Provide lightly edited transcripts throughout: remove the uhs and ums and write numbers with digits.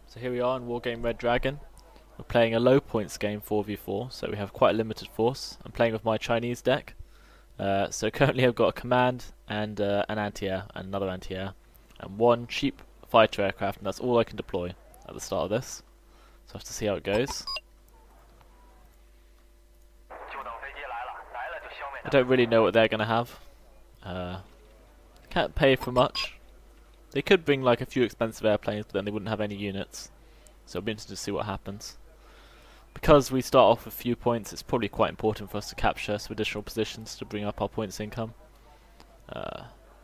So here we are in Wargame Red Dragon. We're playing a low points game 4v4, so we have quite a limited force. I'm playing with my Chinese deck. So currently I've got a command and an anti-air and another anti-air and one cheap fighter aircraft, and that's all I can deploy at the start of this. So I have to see how it goes. I don't really know what they're going to have. Can't pay for much. They could bring like a few expensive airplanes, but then they wouldn't have any units. So it'll be interesting to see what happens. Because we start off with a few points, it's probably quite important for us to capture some additional positions to bring up our points income.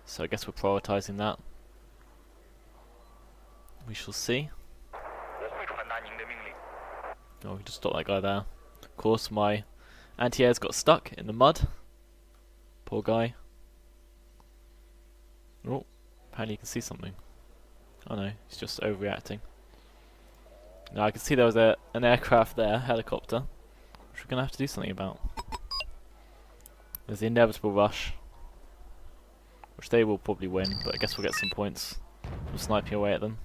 So I guess we're prioritising that. We shall see. Oh, we can just stop that guy there. Of course, my anti-airs got stuck in the mud. Poor guy. Oh, apparently you can see something. Oh no, he's just overreacting. Now I can see there was an aircraft there, helicopter, which we're going to have to do something about. There's the inevitable rush, which they will probably win, but I guess we'll get some points from sniping away at them.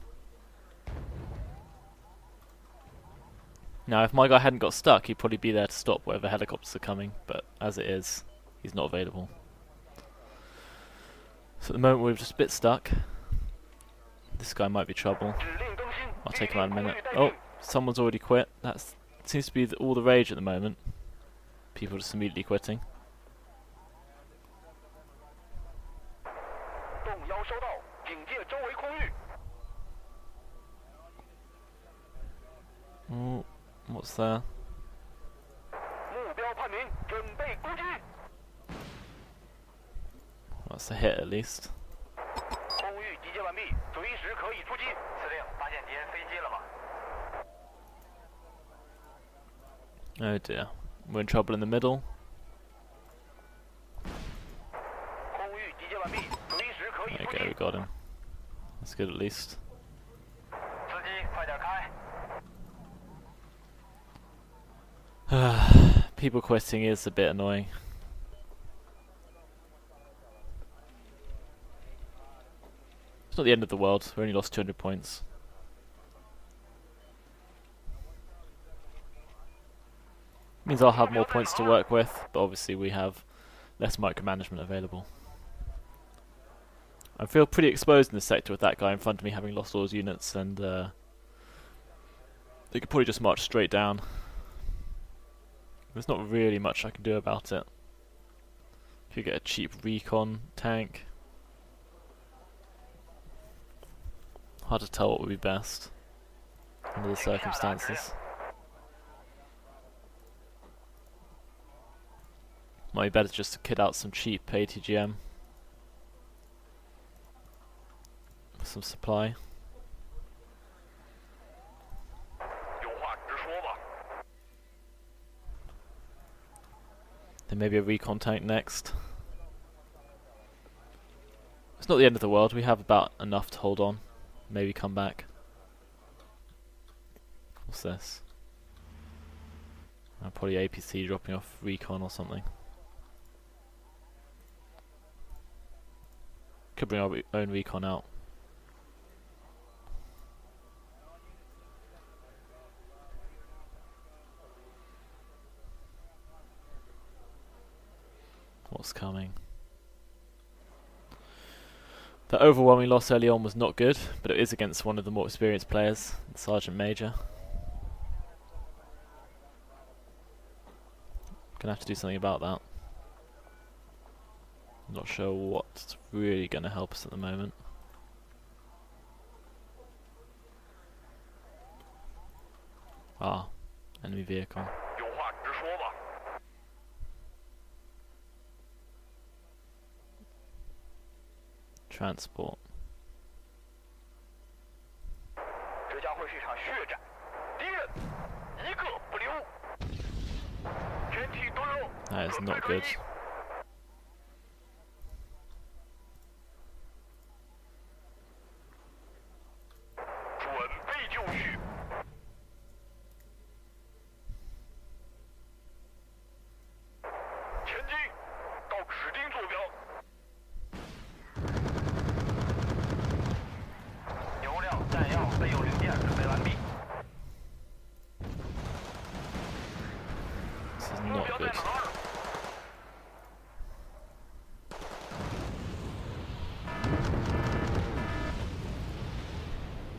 Now if my guy hadn't got stuck, he'd probably be there to stop whatever helicopters are coming, but as it is, he's not available. So at the moment we're just a bit stuck. This guy might be trouble. I'll take him out in a minute. Oh, someone's already quit. That seems to be all the rage at the moment. People just immediately quitting. Oh, what's there? That's a hit at least. Oh dear, we're in trouble in the middle. There you go, we got him. That's good at least. People quitting is a bit annoying. It's not the end of the world, we only lost 200 points. Means I'll have more points to work with, but obviously we have less micromanagement available. I feel pretty exposed in this sector with that guy in front of me having lost all his units, and they could probably just march straight down. There's not really much I can do about it. Could get a cheap recon tank. Hard to tell what would be best under the circumstances. Might be better just to kit out some cheap ATGM. Some supply. Then maybe a recon tank next. It's not the end of the world, we have about enough to hold on. Maybe come back. What's this? Probably APC dropping off recon or something. Could bring our own recon out. What's coming? The overwhelming loss early on was not good, but it is against one of the more experienced players, the Sergeant Major. Gonna have to do something about that. I'm not sure what's really going to help us at the moment. Ah, enemy vehicle. Transport. That is not good. This is not good.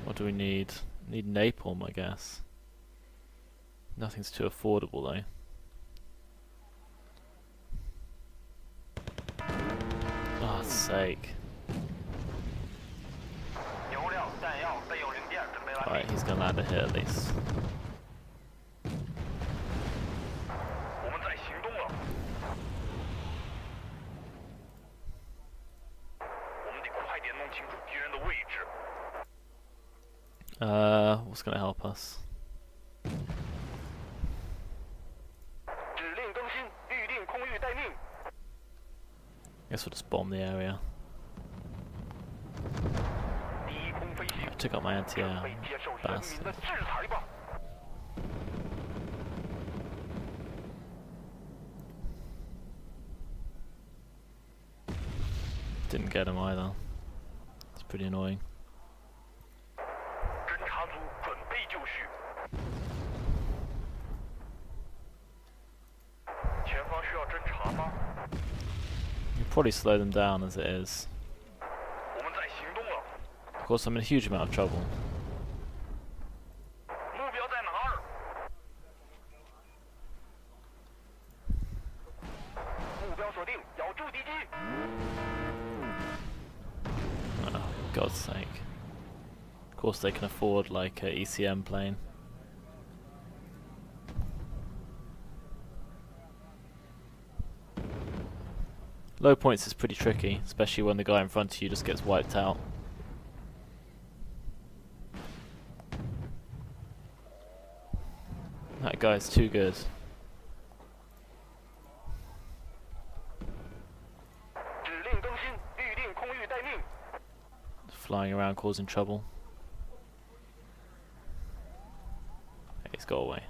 What do we need? Need napalm, I guess. Nothing's too affordable though. Oh, sake. Alright, he's gonna land a hit at least. What's gonna help us? Guess we'll just bomb the area. I took out my anti-air bastard. Didn't get him either. It's pretty annoying. You probably slow them down as it is. Of course, I'm in a huge amount of trouble. Oh, God's sake. Of course they can afford like a ECM plane. Low points is pretty tricky, especially when the guy in front of you just gets wiped out. That guy's too good. Flying around causing trouble. Hey, he's got away.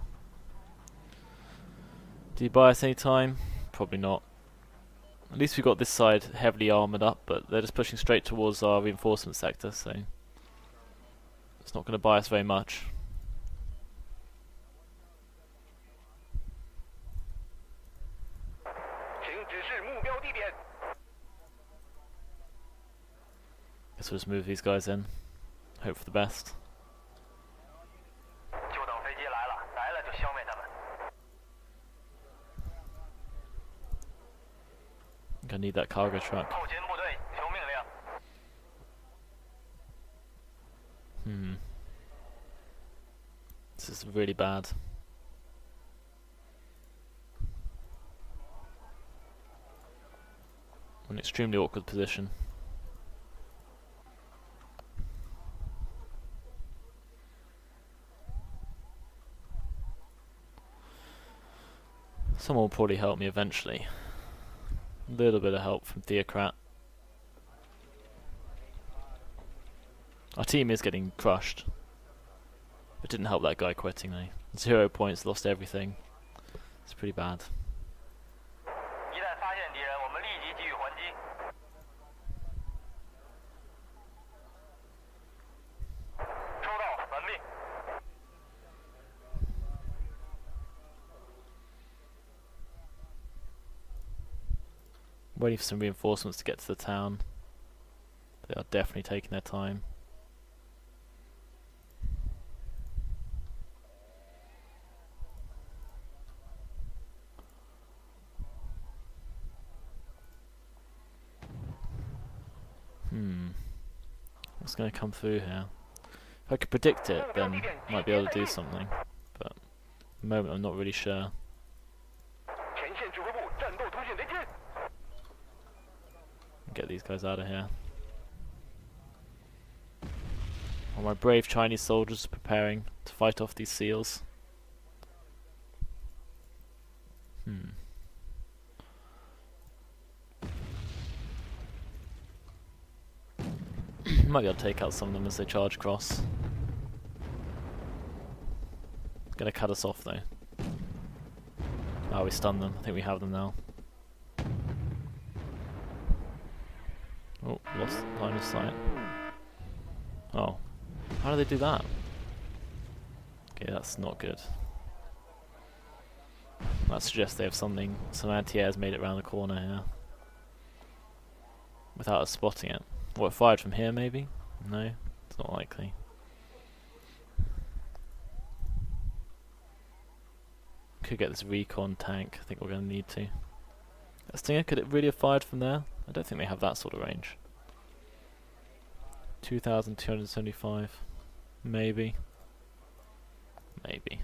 Did he buy us any time? Probably not. At least we got this side heavily armoured up, but they're just pushing straight towards our reinforcement sector, so it's not going to buy us very much. Guess we'll just move these guys in. Hope for the best. I need that cargo truck. This is really bad. An extremely awkward position. Someone will probably help me eventually. A little bit of help from Theocrat. Our team is getting crushed. It didn't help that guy quitting though. 0 points, lost everything. It's pretty bad. Waiting for some reinforcements to get to the town. They are definitely taking their time. What's going to come through here? If I could predict it, then I might be able to do something. But at the moment, I'm not really sure. Get these guys out of here. While my brave Chinese soldiers are preparing to fight off these seals. Might be able to take out some of them as they charge across. Gonna cut us off though. Oh, we stunned them. I think we have them now. Oh, lost line of sight. Oh. How do they do that? Okay, that's not good. That suggests they have some anti-airs made it around the corner here. Without us spotting it. What, fired from here maybe? No, it's not likely. Could get this recon tank, I think we're going to need to. That Stinger, could it really have fired from there? I don't think they have that sort of range. 2,275. Maybe. Maybe.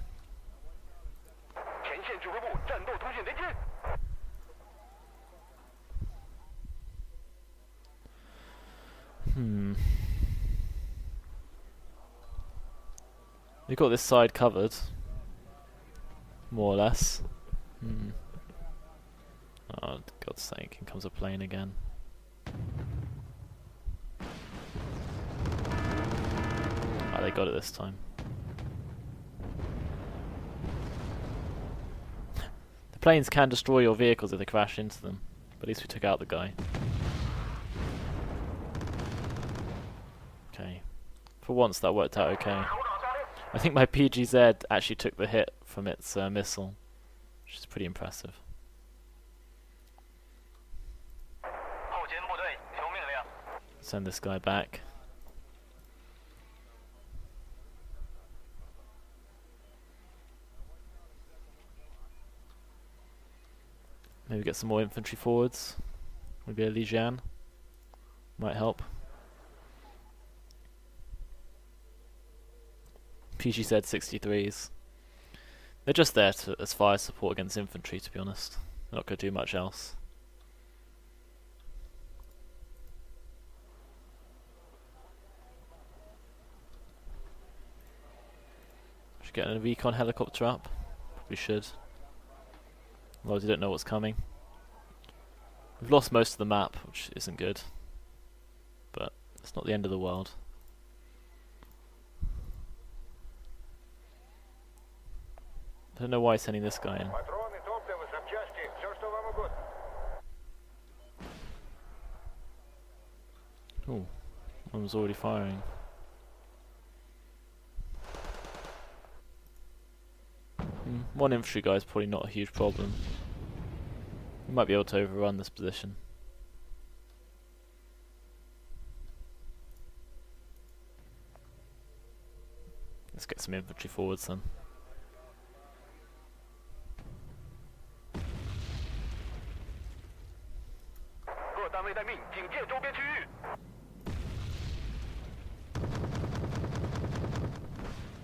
We've got this side covered. More or less. Oh, God's sake, here comes a plane again. Oh, they got it this time. The planes can destroy your vehicles if they crash into them, but at least we took out the guy. Okay. For once that worked out okay. I think my PGZ actually took the hit from its missile, which is pretty impressive. Send this guy back. Maybe get some more infantry forwards. Maybe a Lijian might help. PGZ 63s. They're just there as fire support against infantry, to be honest. They're not going to do much else. Should get a recon helicopter up. Probably should. Otherwise you don't know what's coming. We've lost most of the map, which isn't good. But it's not the end of the world. I don't know why he's sending this guy in. Oh, one was already firing. One infantry guy is probably not a huge problem. We might be able to overrun this position. Let's get some infantry forwards then.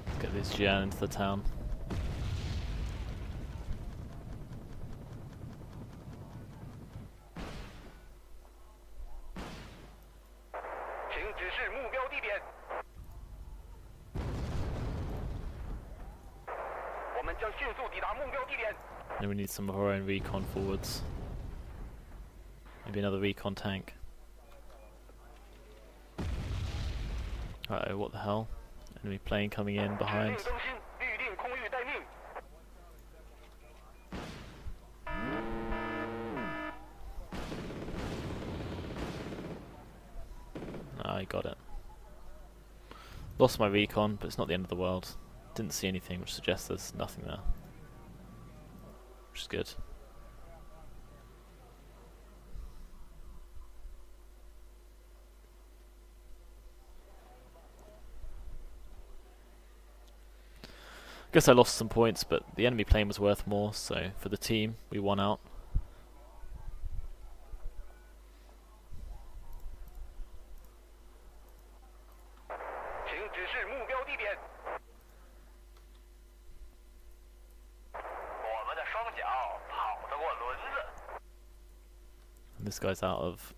Let's get this Jian into the town. Then we need some of our own recon forwards. Maybe another recon tank. Uh-oh, what the hell? Enemy plane coming in behind. Ah, I got it. Lost my recon, but it's not the end of the world. Didn't see anything, which suggests there's nothing there. Which is good. Guess I lost some points, but the enemy plane was worth more, so for the team, we won out. And this guy's out of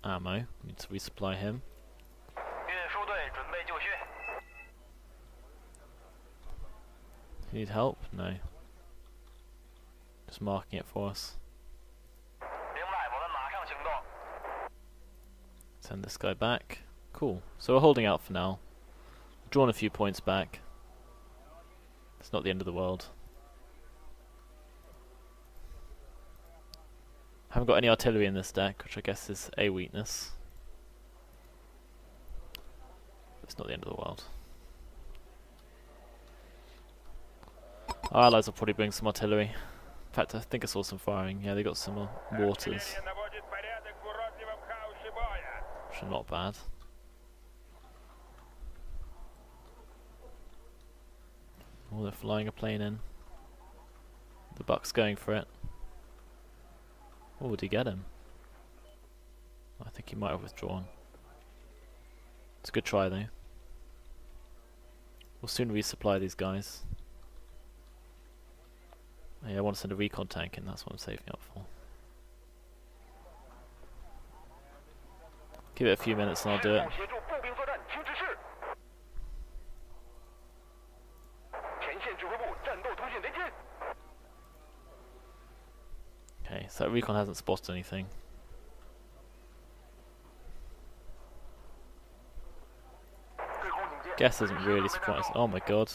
ammo. Need to resupply him. Need help? No. Just marking it for us. Send this guy back. Cool. So we're holding out for now. Drawn a few points back. It's not the end of the world. Haven't got any artillery in this deck, which I guess is a weakness. It's not the end of the world. Our allies will probably bring some artillery. In fact, I think I saw some firing. Yeah, they got some mortars, which are not bad. Oh, they're flying a plane in. The Buck's going for it. Oh, did he get him? I think he might have withdrawn. It's a good try though. We'll soon resupply these guys. Oh, yeah, I want to send a recon tank in, that's what I'm saving up for. Give it a few minutes and I'll do it. Okay, so that recon hasn't spotted anything. Guess isn't really surprised. Oh my god.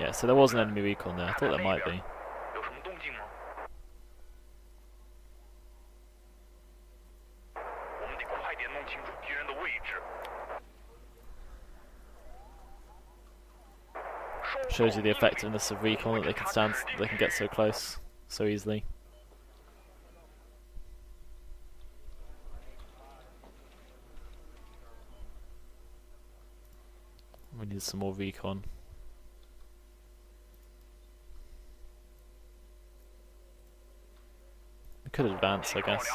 Yeah, so there was an enemy recon there. I thought there might be. Shows you the effectiveness of recon, that they can get so close so easily. We need some more recon. We could advance, I guess.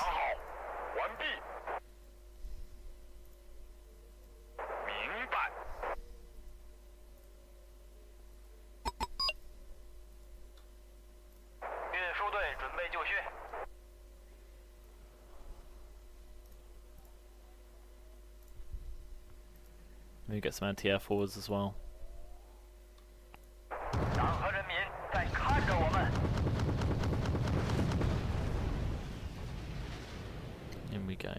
Maybe get some anti-air forwards as well. In we go.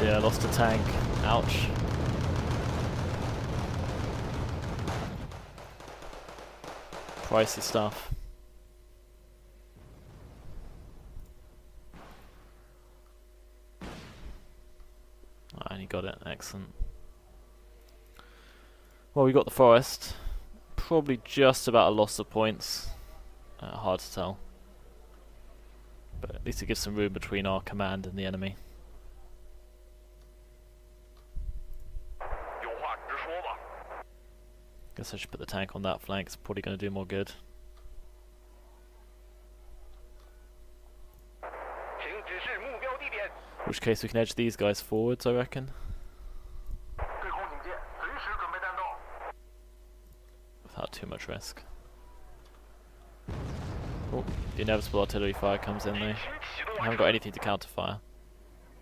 Dear, I lost a tank. Ouch. Pricey stuff. And he got it, excellent. Well, we got the forest. Probably just about a loss of points. Hard to tell. But at least it gives some room between our command and the enemy. Guess I should put the tank on that flank, it's probably going to do more good. In which case we can edge these guys forwards, I reckon. Without too much risk. Oh, the inevitable artillery fire comes in though. I haven't got anything to counterfire.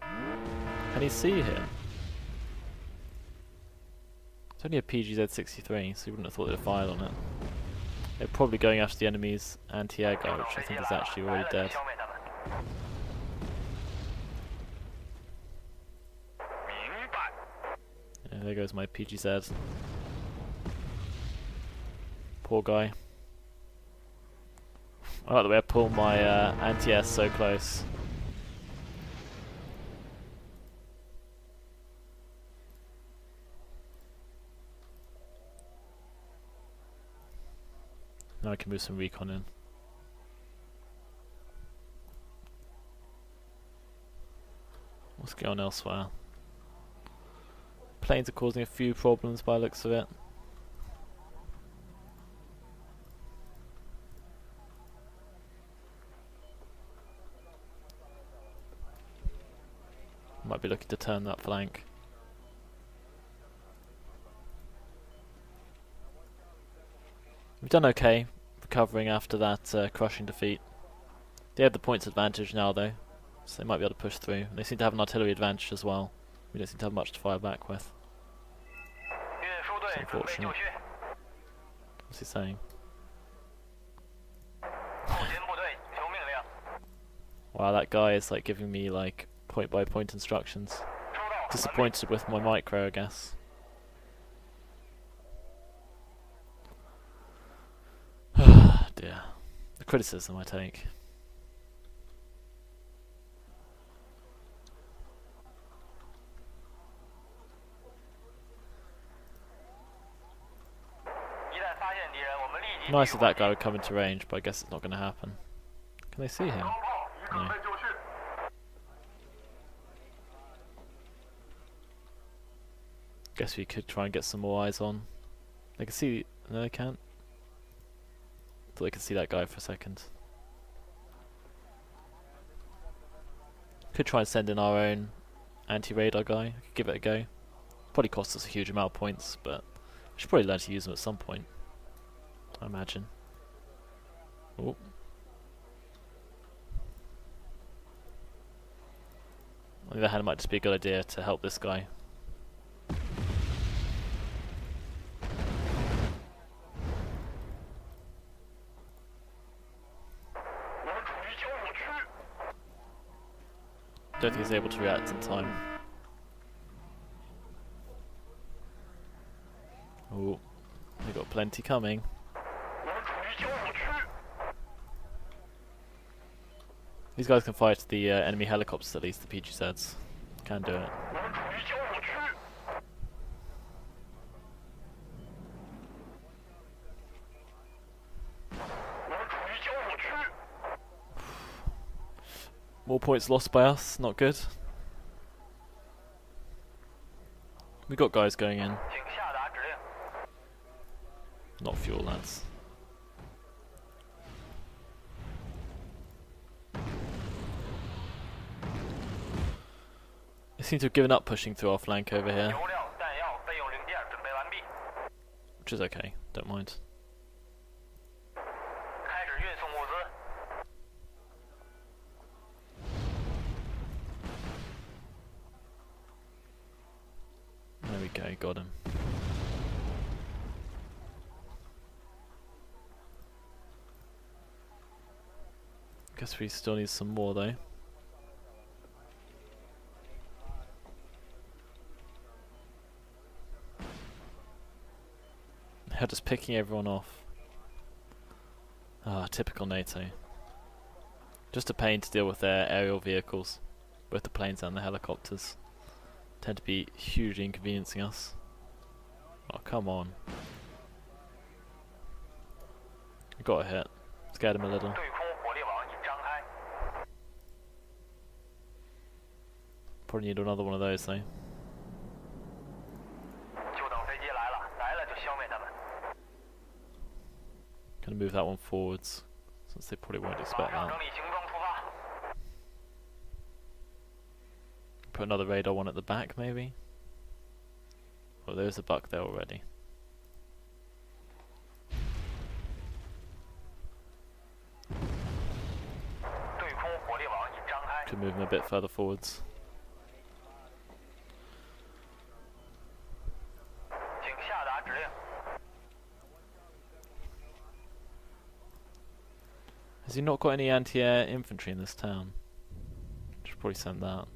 Can you see here? It's only a PGZ-63, so you wouldn't have thought they'd have fired on it. They're probably going after the enemy's anti-air guy, which I think is actually already dead. Yeah, there goes my PGZ. Poor guy. I like the way I pulled my anti-air so close. Now I can move some recon in. What's going on elsewhere? Planes are causing a few problems by the looks of it. Might be looking to turn that flank. We've done okay, recovering after that crushing defeat. They have the points advantage now though, so they might be able to push through. They seem to have an artillery advantage as well. We don't seem to have much to fire back with. It's unfortunate. What's he saying? Wow, that guy is like giving me like point by point instructions. Disappointed with my micro, I guess. dear. The criticism I take. Nice if that guy would come into range, but I guess it's not going to happen. Can they see him? No. Guess we could try and get some more eyes on. They can see... No, they can't. Thought they could see that guy for a second. Could try and send in our own anti-radar guy. Could give it a go. Probably costs us a huge amount of points, but we should probably learn to use them at some point, I imagine. Oh. On the other hand, it might just be a good idea to help this guy. Don't think he's able to react in time. Oh, we got plenty coming. These guys can fight the enemy helicopters at least, the PGZs. Can do it. More points lost by us, not good. We got guys going in. Not fuel, lads. They seem to have given up pushing through our flank over here. Which is okay, don't mind. There we go, got him. Guess we still need some more though. They're just picking everyone off. Ah, typical NATO. Just a pain to deal with their aerial vehicles. Both the planes and the helicopters tend to be hugely inconveniencing us. Oh, come on. We got a hit. Scared him a little. Probably need another one of those though. Gonna move that one forwards, since they probably won't expect that. Put another radar one at the back maybe? Oh, there's a buck there already. Could move him a bit further forwards. Has he not got any anti-air infantry in this town? Should probably send that.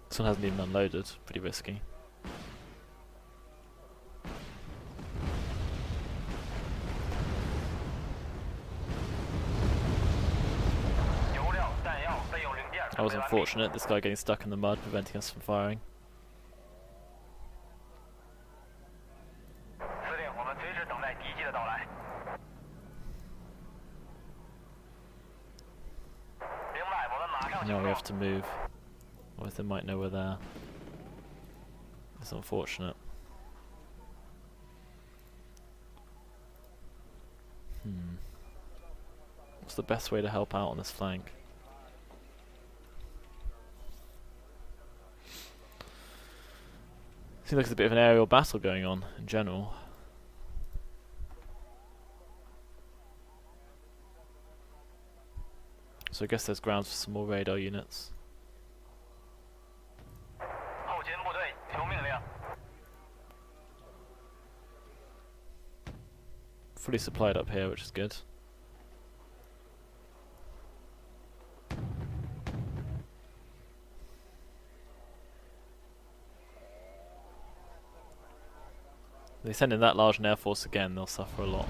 This one hasn't even unloaded, pretty risky. That was unfortunate, this guy getting stuck in the mud, preventing us from firing. Now we have to move, otherwise they might know we're there. It's unfortunate. What's the best way to help out on this flank? Seems like there's a bit of an aerial battle going on in general. So I guess there's grounds for some more radar units. Fully supplied up here, which is good. they send in that large an air force again, they'll suffer a lot.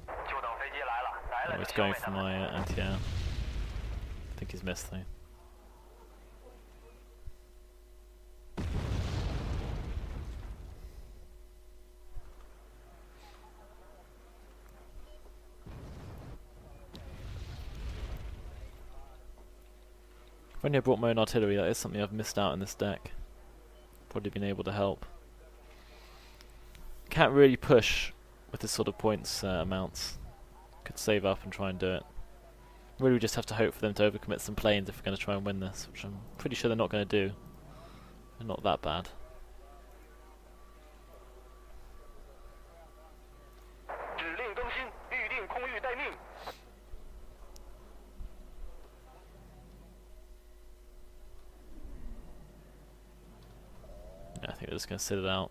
Oh, he's going for my anti-air. I think he's missed though. If only I brought my own artillery, that is something I've missed out in this deck. Probably been able to help. Can't really push with this sort of points amounts. Could save up and try and do it. Really, we just have to hope for them to overcommit some planes if we're going to try and win this, which I'm pretty sure they're not going to do. They're not that bad. Yeah, I think they're just going to sit it out.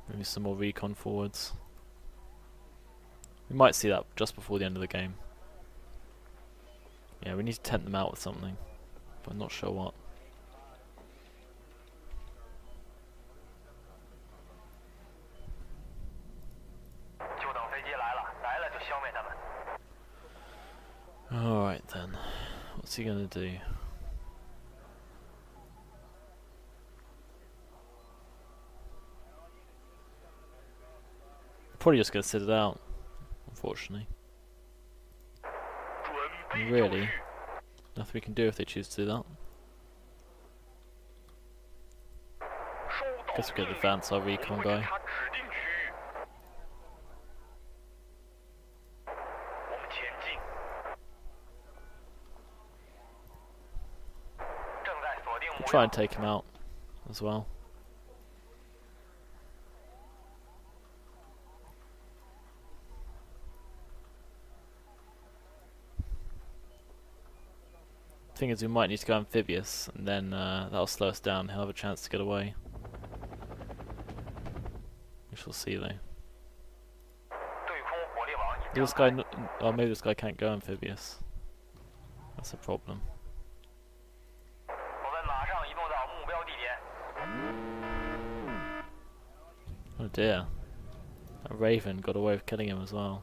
Maybe some more recon forwards. We might see that just before the end of the game. Yeah, we need to tempt them out with something, but I'm not sure what. Alright then, what's he gonna do? Probably just gonna sit it out, unfortunately. And really, nothing we can do if they choose to do that. Guess we're gonna advance our recon guy. We'll try and take him out as well. Thing is, we might need to go amphibious, and then that'll slow us down. He'll have a chance to get away. We shall see, though. This guy, oh, maybe this guy can't go amphibious. That's a problem. Oh dear. That Raven got away with killing him as well.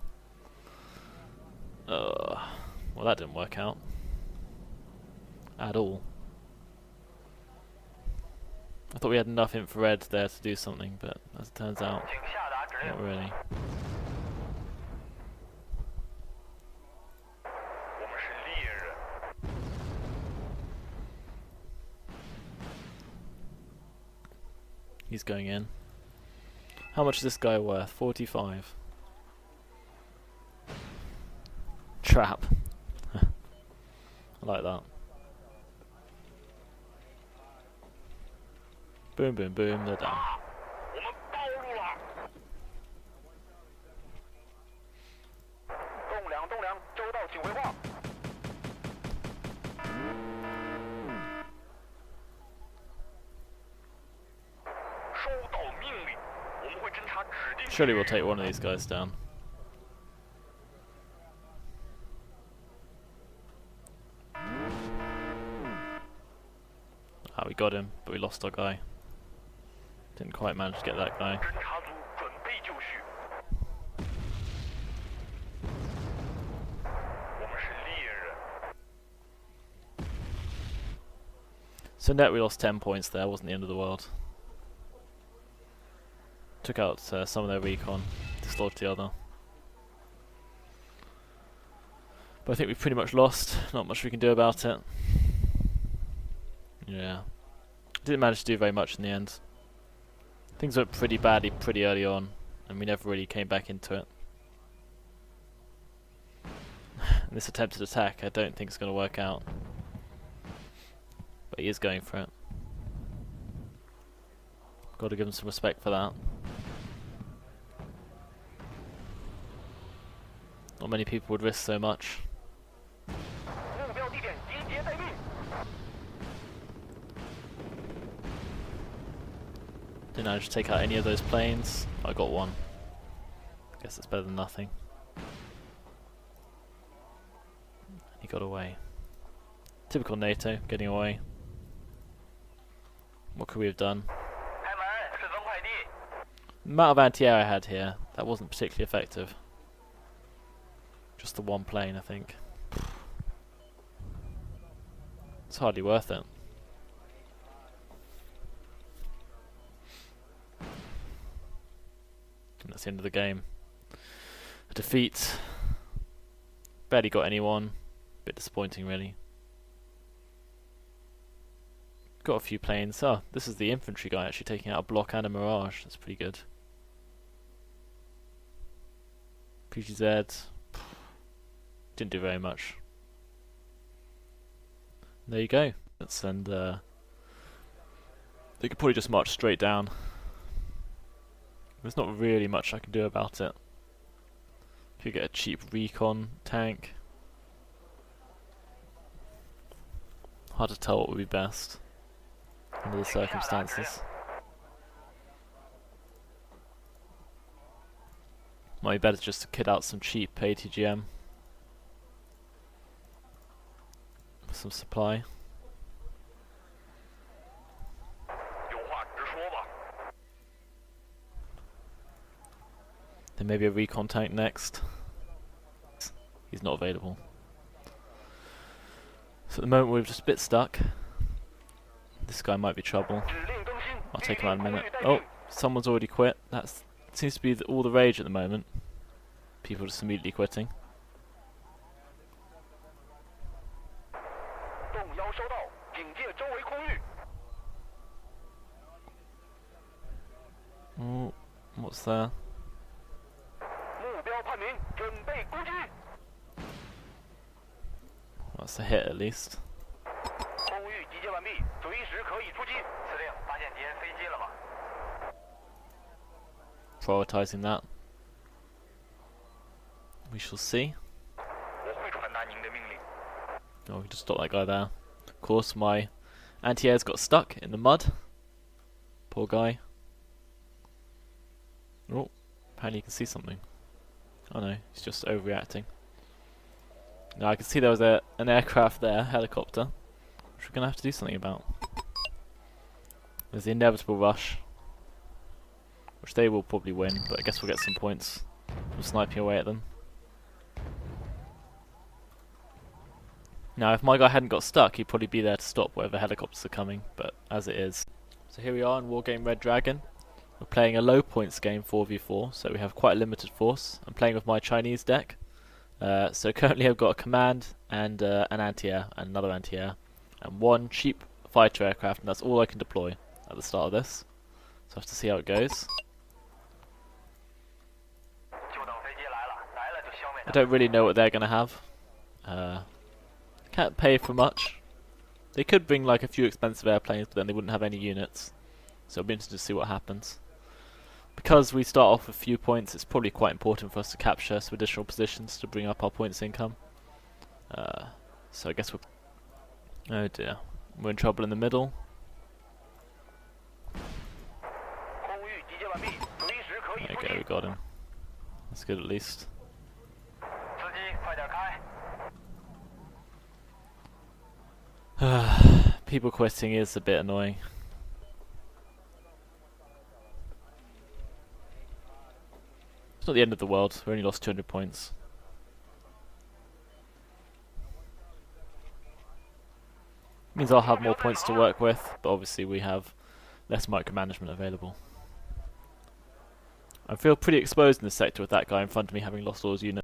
Well, that didn't work out. At all. I thought we had enough infrared there to do something, but as it turns out, not really. He's going in. How much is this guy worth? 45. Trap. I like that. Boom, boom, boom, they're down. Surely we'll take one of these guys down. Ah, we got him, but we lost our guy. Didn't quite manage to get that guy. So net we lost 10 points there, wasn't the end of the world. Took out some of their recon, dislodged the other. But I think we've pretty much lost, not much we can do about it. Yeah. Didn't manage to do very much in the end. Things went pretty badly pretty early on, and we never really came back into it. And this attempted attack I don't think is going to work out. But he is going for it. Got to give him some respect for that. Not many people would risk so much. Didn't manage to take out any of those planes. I got one. Guess it's better than nothing. got away. Typical NATO, getting away. What could we have done? The amount of anti-air I had here, that wasn't particularly effective. Just the one plane, I think. It's hardly worth it. And that's the end of the game. A defeat. Barely got anyone. Bit disappointing, really. Got a few planes. Oh, this is the infantry guy actually taking out a block and a Mirage. That's pretty good. PGZ. Didn't do very much. There you go. Let's send. They could probably just march straight down. There's not really much I can do about it. Could get a cheap recon tank. Hard to tell what would be best under the circumstances. Might be better just to kit out some cheap ATGM. Some supply. Then maybe a recon tank next. He's not available. So at the moment we're just a bit stuck. This guy might be trouble. I'll take him out in a minute. Oh, someone's already quit. That seems to be all the rage at the moment. People just immediately quitting. Oh, what's there? That's a hit at least. Prioritizing that. We shall see. Oh, we just stopped that guy there. Of course, my anti-airs got stuck in the mud. Poor guy. Oh, apparently you can see something. Oh no, he's just overreacting. Now I can see there was an aircraft there, helicopter, which we're going to have to do something about. There's the inevitable rush, which they will probably win, but I guess we'll get some points from sniping away at them. Now if my guy hadn't got stuck, he'd probably be there to stop whatever helicopters are coming, but as it is. So here we are in Wargame Red Dragon. We're playing a low points game 4v4, so we have quite a limited force. I'm playing with my Chinese deck. So currently I've got a command and an anti-air and another anti-air and one cheap fighter aircraft, and that's all I can deploy at the start of this. So I have to see how it goes. I don't really know what they're going to have. Can't pay for much. They could bring like a few expensive airplanes, but then they wouldn't have any units. So it'll be interesting to see what happens. Because we start off with few points, it's probably quite important for us to capture some additional positions to bring up our points income. So I guess we're... Oh dear. We're in trouble in the middle. There we go, we got him. That's good at least. People quitting is a bit annoying. It's not the end of the world, we only lost 200 points. Means I'll have more points to work with, but obviously we have less micromanagement available. I feel pretty exposed in this sector with that guy in front of me having lost all his units.